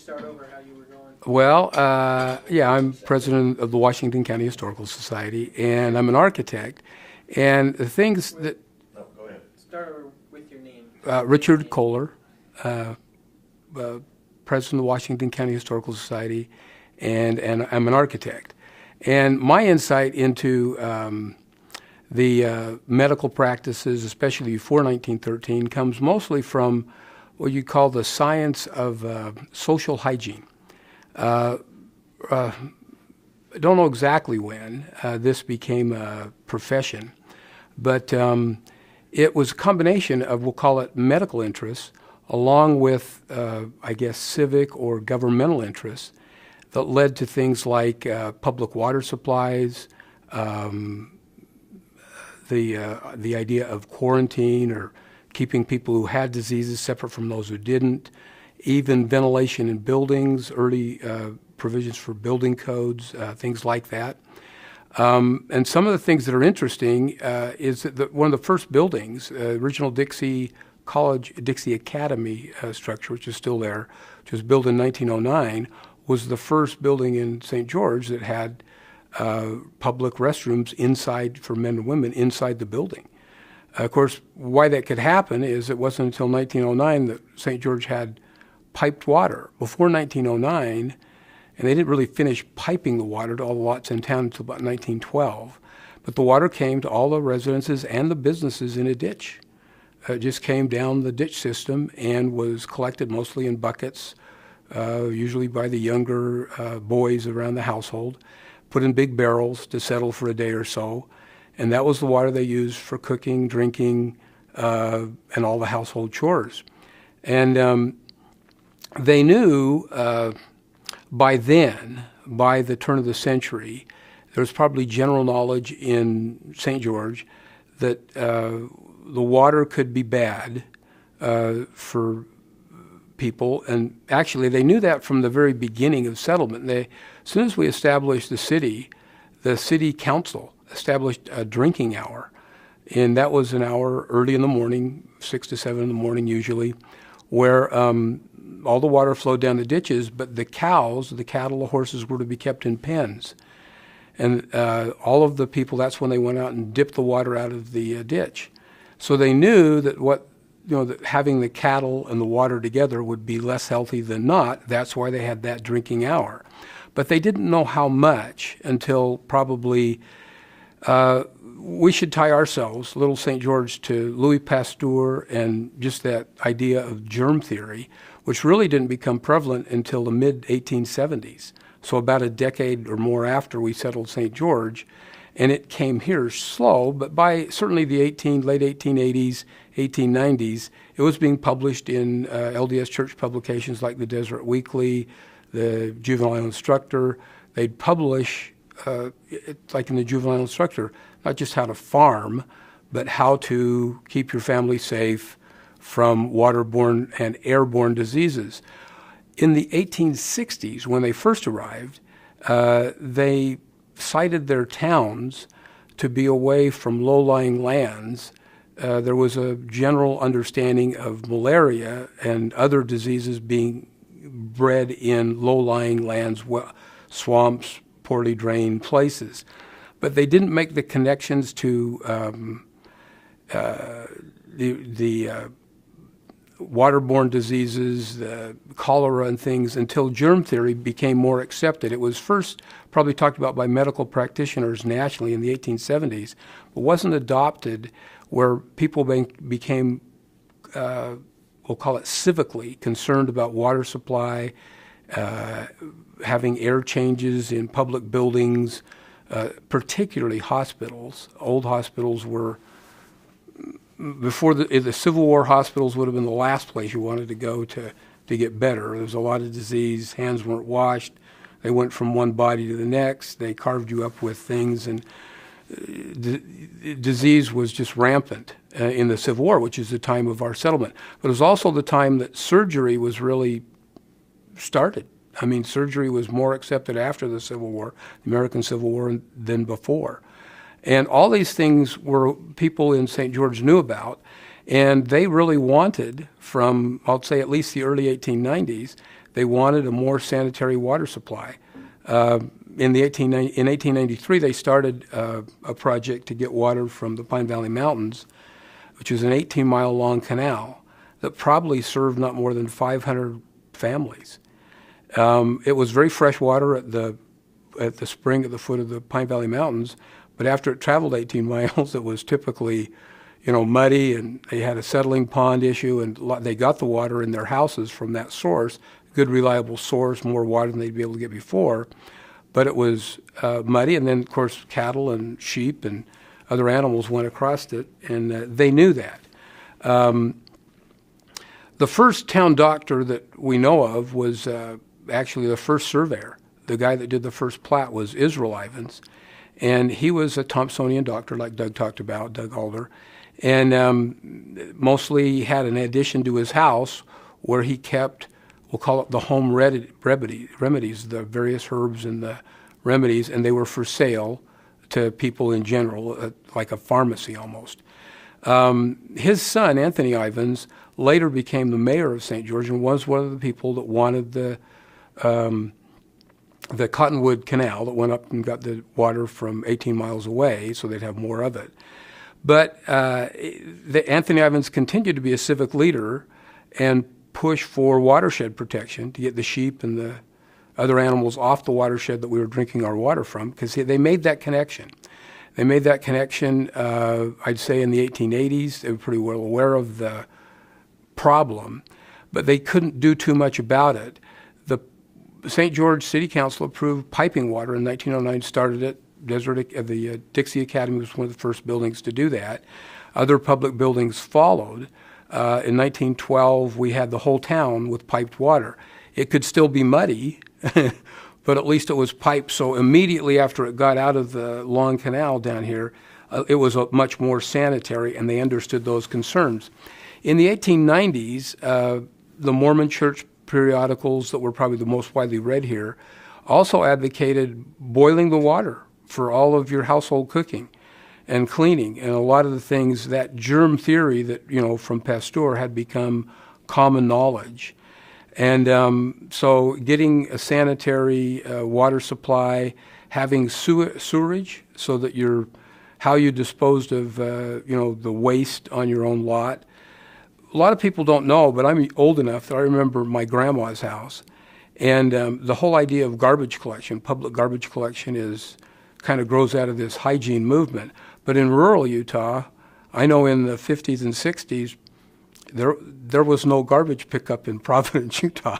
start over how you were going? Well, yeah, I'm president of the Washington County Historical Society, and I'm an architect. And the things that No, go ahead. Start over with your name. Richard Kohler, president of the Washington County Historical Society, and I'm an architect. And my insight into the medical practices, especially before 1913, comes mostly from what you call the science of social hygiene. I don't know exactly when this became a profession, but it was a combination of, we'll call it medical interests, along with, I guess, civic or governmental interests that led to things like public water supplies, the idea of quarantine or keeping people who had diseases separate from those who didn't, even ventilation in buildings, early provisions for building codes, things like that. And some of the things that are interesting is that one of the first buildings, original Dixie College, Dixie Academy structure, which is still there, which was built in 1909, was the first building in St. George that had public restrooms inside for men and women inside the building. Of course, why that could happen is it wasn't until 1909 that St. George had piped water. Before 1909, and they didn't really finish piping the water to all the lots in town until about 1912, but the water came to all the residences and the businesses in a ditch. It just came down the ditch system and was collected mostly in buckets, usually by the younger boys around the household, put in big barrels to settle for a day or so. And that was the water they used for cooking, drinking, and all the household chores. And they knew by then, by the turn of the century, there was probably general knowledge in St. George that the water could be bad for people. And actually, they knew that from the very beginning of settlement. As soon as we established the city council established a drinking hour. And that was an hour early in the morning, 6 to 7 in the morning usually, where all the water flowed down the ditches, but the cows, the cattle, the horses were to be kept in pens. And all of the people, that's when they went out and dipped the water out of the ditch. So they knew that that having the cattle and the water together would be less healthy than not. That's why they had that drinking hour. But they didn't know how much until probably we should tie ourselves, Little St. George, to Louis Pasteur and just that idea of germ theory, which really didn't become prevalent until the mid-1870s. So about a decade or more after we settled St. George, and it came here slow, but by certainly the late 1880s, 1890s, it was being published in LDS church publications like the Deseret Weekly, the Juvenile Instructor. They'd publish, like in the Juvenile Instructor, not just how to farm, but how to keep your family safe from waterborne and airborne diseases. In the 1860s, when they first arrived, they cited their towns to be away from low-lying lands. There was a general understanding of malaria and other diseases being bred in low-lying lands, swamps, poorly drained places. But they didn't make the connections to the waterborne diseases, the cholera and things, until germ theory became more accepted. It was first probably talked about by medical practitioners nationally in the 1870s, but wasn't adopted where people became, we'll call it civically, concerned about water supply, having air changes in public buildings, particularly hospitals. Old hospitals were, before the Civil War, hospitals would have been the last place you wanted to go to get better. There was a lot of disease, hands weren't washed, they went from one body to the next, they carved you up with things, and disease was just rampant in the Civil War, which is the time of our settlement. But it was also the time that surgery was really started. I mean, surgery was more accepted after the Civil War, the American Civil War, than before. And all these things were people in St. George knew about. And they really wanted, from, I'll say at least the early 1890s, they wanted a more sanitary water supply. In 1893, they started a project to get water from the Pine Valley Mountains, which was an 18-mile long canal that probably served not more than 500 families. It was very fresh water at the spring at the foot of the Pine Valley Mountains, but after it traveled 18 miles, it was typically, muddy, and they had a settling pond issue, and they got the water in their houses from that source, good reliable source, more water than they'd be able to get before. But it was muddy, and then, of course, cattle and sheep and other animals went across it, and they knew that. The first town doctor that we know of was actually the first surveyor. The guy that did the first plat was Israel Ivins, and he was a Thompsonian doctor, like Doug talked about, Doug Alder, and mostly had an addition to his house where he kept, we'll call it the home remedies, the various herbs and the remedies, and they were for sale to people in general, like a pharmacy almost. His son, Anthony Ivins, later became the mayor of St. George and was one of the people that wanted the Cottonwood Canal that went up and got the water from 18 miles away so they'd have more of it. But Anthony Ivins continued to be a civic leader and push for watershed protection to get the sheep and the other animals off the watershed that we were drinking our water from, because they made that connection. They made that connection, I'd say, in the 1880s. They were pretty well aware of the problem, but they couldn't do too much about it. The St. George City Council approved piping water in 1909, started it. The Dixie Academy was one of the first buildings to do that. Other public buildings followed. In 1912, we had the whole town with piped water. It could still be muddy, but at least it was piped. So immediately after it got out of the long canal down here, it was much more sanitary, and they understood those concerns. In the 1890s, the Mormon Church periodicals that were probably the most widely read here also advocated boiling the water for all of your household cooking and cleaning, and a lot of the things, that germ theory that, from Pasteur had become common knowledge. And so getting a sanitary water supply, having sewerage so that how you disposed of, the waste on your own lot. A lot of people don't know, but I'm old enough that I remember my grandma's house. And the whole idea of garbage collection, public garbage collection, kind of grows out of this hygiene movement. But in rural Utah, I know in the 50s and 60s, there was no garbage pickup in Providence, Utah.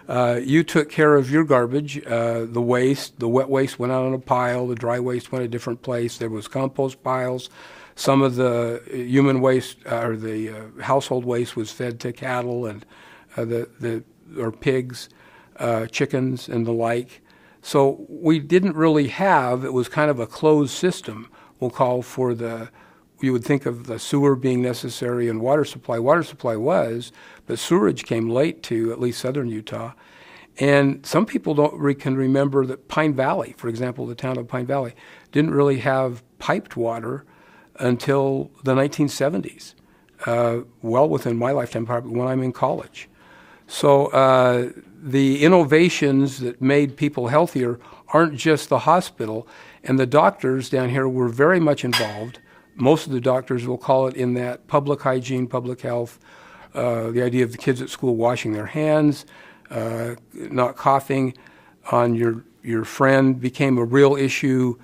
You took care of your garbage. The wet waste went out on a pile. The dry waste went a different place. There was compost piles. Some of the human waste or the household waste was fed to cattle and or pigs, chickens, and the like. So we didn't really have. It was kind of a closed system. We'll call for you would think of the sewer being necessary and water supply. Water supply was, but sewerage came late to at least southern Utah. And some people can remember that Pine Valley, for example, the town of Pine Valley, didn't really have piped water until the 1970s, well within my lifetime, probably when I'm in college. So the innovations that made people healthier aren't just the hospital, and the doctors down here were very much involved. Most of the doctors will call it in that public hygiene, public health, the idea of the kids at school washing their hands, not coughing on your friend became a real issue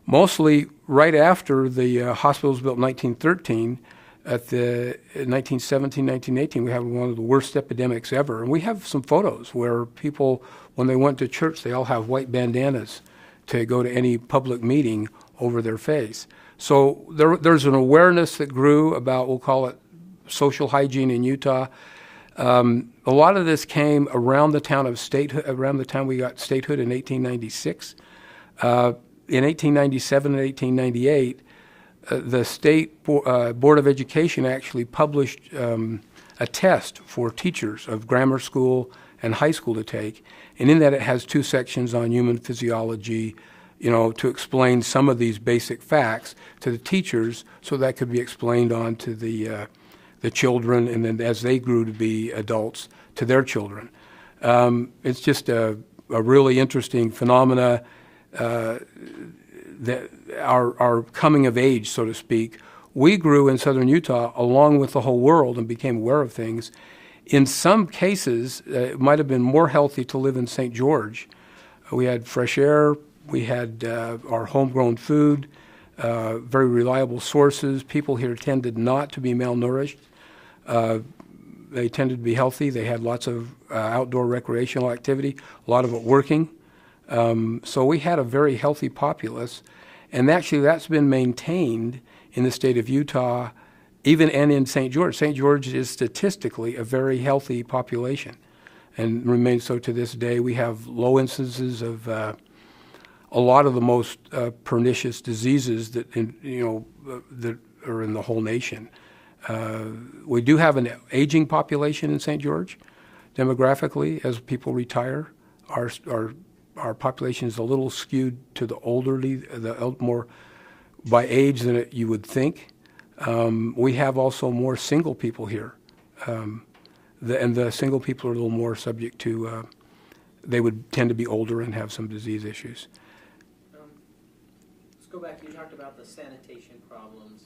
mostly right after the hospital was built in 1913. At the 1917, 1918, we had one of the worst epidemics ever. And we have some photos where people, when they went to church, they all have white bandanas to go to any public meeting over their face. So there's an awareness that grew about, we'll call it social hygiene in Utah. A lot of this came around the town of statehood, around the time we got statehood in 1896. In 1897 and 1898, the State Board of Education actually published a test for teachers of grammar school and high school to take. And in that it has two sections on human physiology, to explain some of these basic facts to the teachers so that could be explained on to the the children, and then as they grew to be adults, to their children. It's just a really interesting phenomena, that our coming of age, so to speak. We grew in southern Utah along with the whole world and became aware of things. In some cases, it might have been more healthy to live in St. George. We had fresh air, we had our homegrown food, very reliable sources. People here tended not to be malnourished. They tended to be healthy. They had lots of outdoor recreational activity, a lot of it working. So we had a very healthy populace, and actually that's been maintained in the state of Utah, even and in St. George. St. George is statistically a very healthy population and remains so to this day. We have low instances of a lot of the most pernicious diseases that that are in the whole nation. We do have an aging population in St. George. Demographically, as people retire, our population is a little skewed to the elderly, more by age than you would think. We have also more single people here, and the single people are a little more subject to. They would tend to be older and have some disease issues. Let's go back. You talked about the sanitation problems.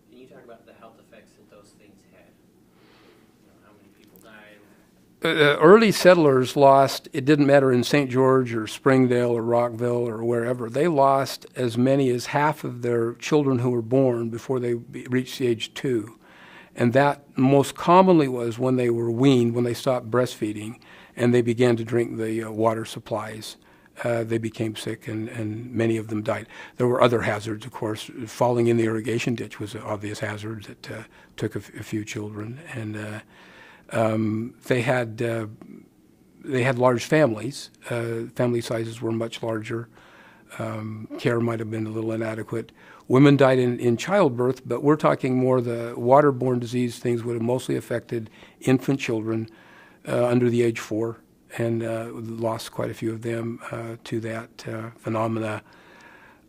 Can you talk about the health effects that those things had? How many people died? Early settlers lost, it didn't matter in St. George or Springdale or Rockville or wherever, they lost as many as half of their children who were born before they reached the age 2. And that most commonly was when they were weaned, when they stopped breastfeeding, and they began to drink the water supplies. They became sick, and many of them died. There were other hazards, of course. Falling in the irrigation ditch was an obvious hazard that took a few children. And they had large families. Family sizes were much larger. Care might have been a little inadequate. Women died in childbirth, but we're talking more the waterborne disease things would have mostly affected infant children under the age 4, and lost quite a few of them to that phenomena.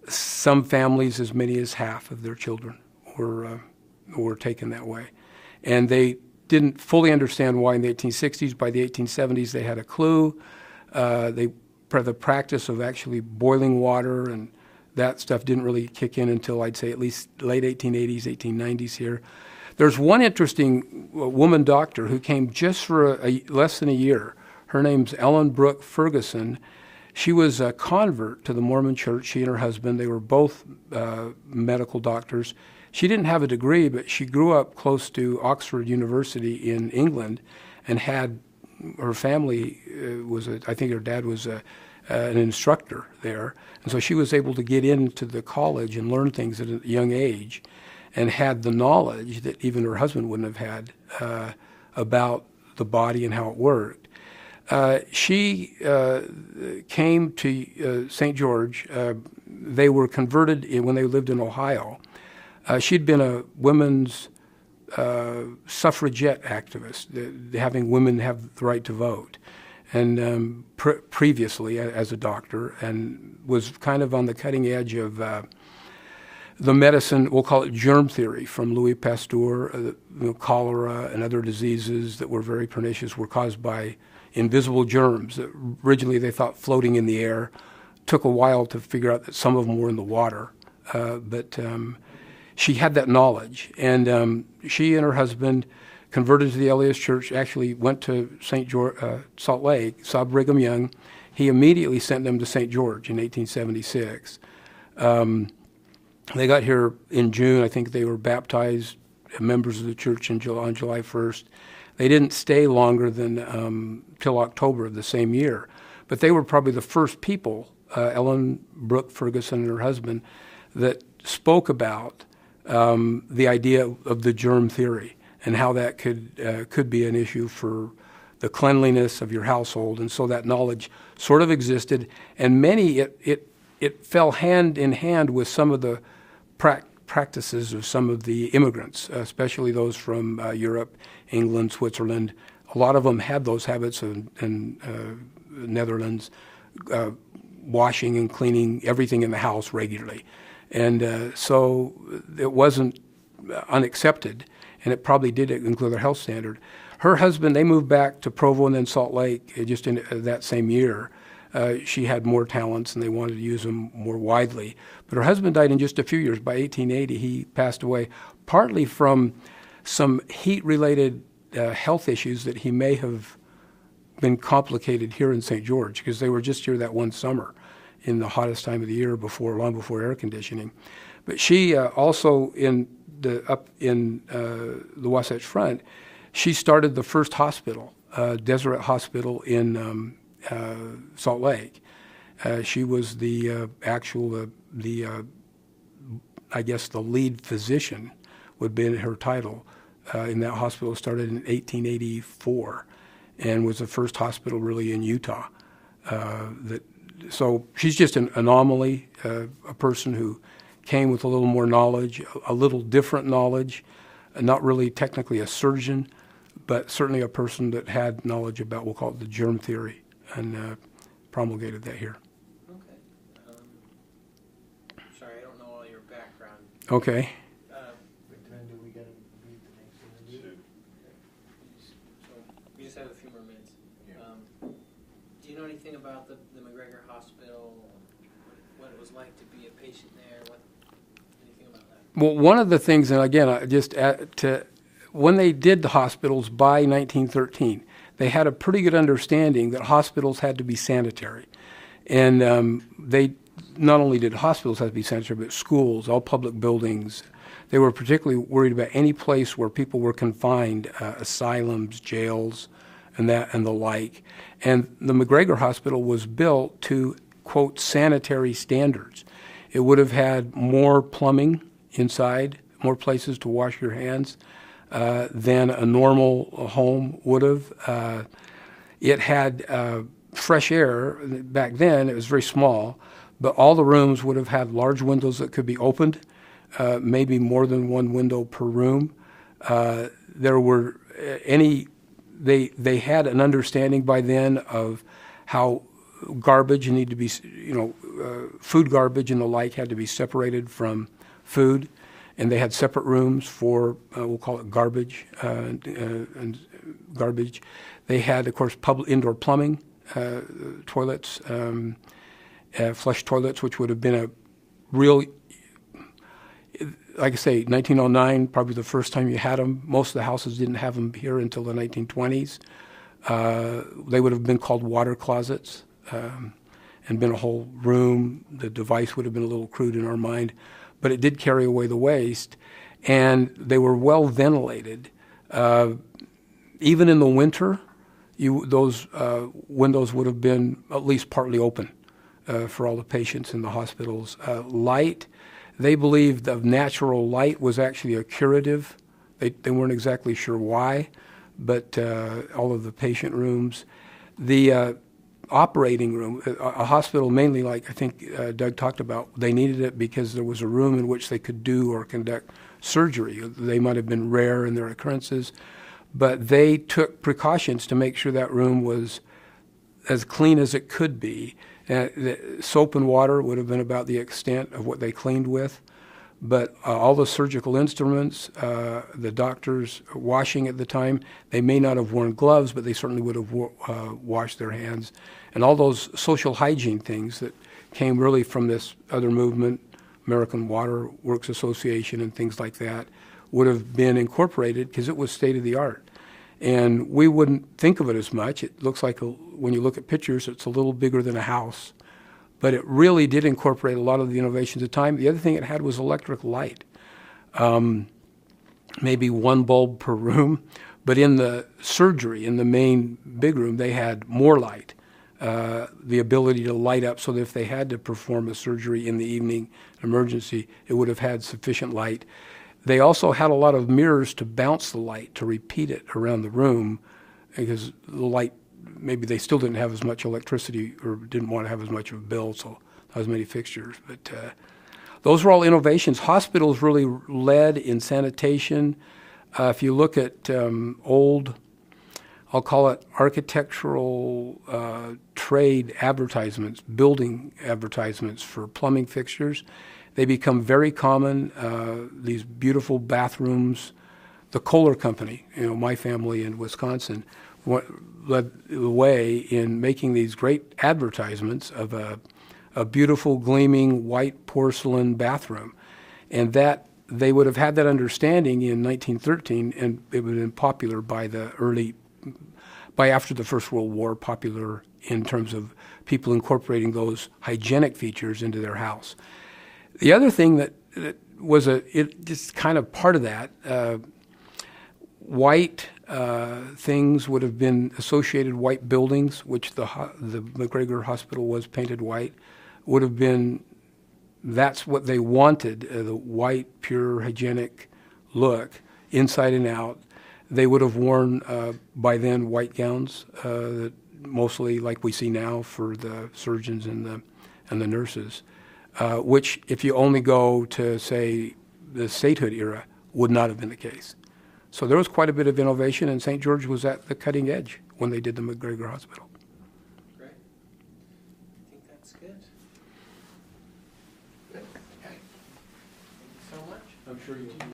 Some families, as many as half of their children were taken that way. And they didn't fully understand why in the 1860s. By the 1870s, they had a clue. The practice of actually boiling water and that stuff didn't really kick in until, I'd say, at least late 1880s, 1890s here. There's one interesting woman doctor who came just for less than a year. Her name's Ellen Brooke Ferguson. She was a convert to the Mormon Church. She and her husband, they were both medical doctors. She didn't have a degree, but she grew up close to Oxford University in England, and had her family I think her dad was an instructor there, and so she was able to get into the college and learn things at a young age, and had the knowledge that even her husband wouldn't have had about the body and how it worked. She came to St. George. They were converted when they lived in Ohio. She'd been a women's suffragette activist, having women have the right to vote, and previously as a doctor, and was kind of on the cutting edge of the medicine, we'll call it germ theory, from Louis Pasteur. Cholera and other diseases that were very pernicious were caused by invisible germs that originally they thought floating in the air. Took a while to figure out that some of them were in the water, but she had that knowledge, and she and her husband converted to the LDS Church, actually went to Salt Lake, saw Brigham Young. He immediately sent them to St. George in 1876. They got here in June. I think they were baptized members of the church on July 1st. They didn't stay longer than till October of the same year. But they were probably the first people, Ellen Brooke Ferguson and her husband, that spoke about the idea of the germ theory and how that could be an issue for the cleanliness of your household. And so that knowledge sort of existed, and many, it fell hand in hand with some of the practices of some of the immigrants, especially those from Europe, England, Switzerland. A lot of them had those habits in Netherlands, washing and cleaning everything in the house regularly. And so it wasn't unaccepted. and it probably did include their health standard. Her husband, they moved back to Provo and then Salt Lake just in that same year. She had more talents, and they wanted to use them more widely. But her husband died in just a few years. By 1880, he passed away, partly from some heat-related health issues that he may have been complicated here in St. George, because they were just here that one summer in the hottest time of the year, long before air conditioning. But she also up in the Wasatch Front, she started the first hospital, Deseret Hospital in Salt Lake. She was the I guess the lead physician would be her title in that hospital. Started in 1884 and was the first hospital really in Utah. So she's just an anomaly, a person who came with a little more knowledge, a little different knowledge, not really technically a surgeon, but certainly a person that had knowledge about, we'll call it the germ theory, and promulgated that here. Okay. Sorry, I don't know all your background. Okay. Do we gotta read the next interview? So we just have a few more minutes. Yeah. Do you know anything about the McGregor Hospital? What it was like to be a patient there? Anything about that? Well, one of the things, and again, when they did the hospitals by 1913, they had a pretty good understanding that hospitals had to be sanitary. And they not only did hospitals have to be sanitary, but schools, all public buildings. They were particularly worried about any place where people were confined, asylums, jails, and the like. And the McGregor Hospital was built to, quote, sanitary standards. It would have had more plumbing inside, more places to wash your hands than a normal home would have. It had fresh air. Back then, it was very small, but all the rooms would have had large windows that could be opened, maybe more than one window per room. There were they had an understanding by then of how garbage needed to be, food garbage and the like had to be separated from food. And they had separate rooms for, we'll call it garbage, and garbage. They had, of course, indoor plumbing, toilets, flush toilets, which would have been a real, like I say, 1909, probably the first time you had them. Most of the houses didn't have them here until the 1920s. They would have been called water closets and been a whole room. The device would have been a little crude in our mind, but it did carry away the waste, and they were well ventilated. Even in the winter, those windows would have been at least partly open for all the patients in the hospitals. Light, they believed of natural light was actually a curative. They weren't exactly sure why, but all of the patient rooms. The operating room, a hospital mainly, like I think Doug talked about, they needed it because there was a room in which they could do or conduct surgery. They might have been rare in their occurrences, but they took precautions to make sure that room was as clean as it could be. The soap and water would have been about the extent of what they cleaned with, but all the surgical instruments, the doctors washing at the time, they may not have worn gloves, but they certainly would have washed their hands. And all those social hygiene things that came really from this other movement, American Water Works Association and things like that, would have been incorporated because it was state-of-the-art. And we wouldn't think of it as much. It looks like, when you look at pictures, it's a little bigger than a house. But it really did incorporate a lot of the innovations of the time. The other thing it had was electric light. Maybe one bulb per room. But in the surgery, in the main big room, they had more light. The ability to light up so that if they had to perform a surgery in the evening, emergency, it would have had sufficient light. They also had a lot of mirrors to bounce the light, to repeat it around the room, because the light, maybe they still didn't have as much electricity or didn't want to have as much of a bill, so not as many fixtures. But those were all innovations. Hospitals really led in sanitation. If you look at old, I'll call it architectural trade advertisements, building advertisements for plumbing fixtures, they become very common. These beautiful bathrooms the Kohler Company, my family in Wisconsin, led the way in making these great advertisements of a beautiful, gleaming, white porcelain bathroom. And that they would have had that understanding in 1913, and it would have been popular by after the First World War, popular in terms of people incorporating those hygienic features into their house. The other thing that was just kind of part of that, white things would have been associated, white buildings, which the McGregor Hospital was painted white, would have been, that's what they wanted, the white, pure, hygienic look, inside and out. They would have worn, by then, white gowns, mostly like we see now for the surgeons and the nurses, which, if you only go to, say, the statehood era, would not have been the case. So there was quite a bit of innovation, and St. George was at the cutting edge when they did the McGregor Hospital. Great. I think that's good. Thank you so much. I'm sure you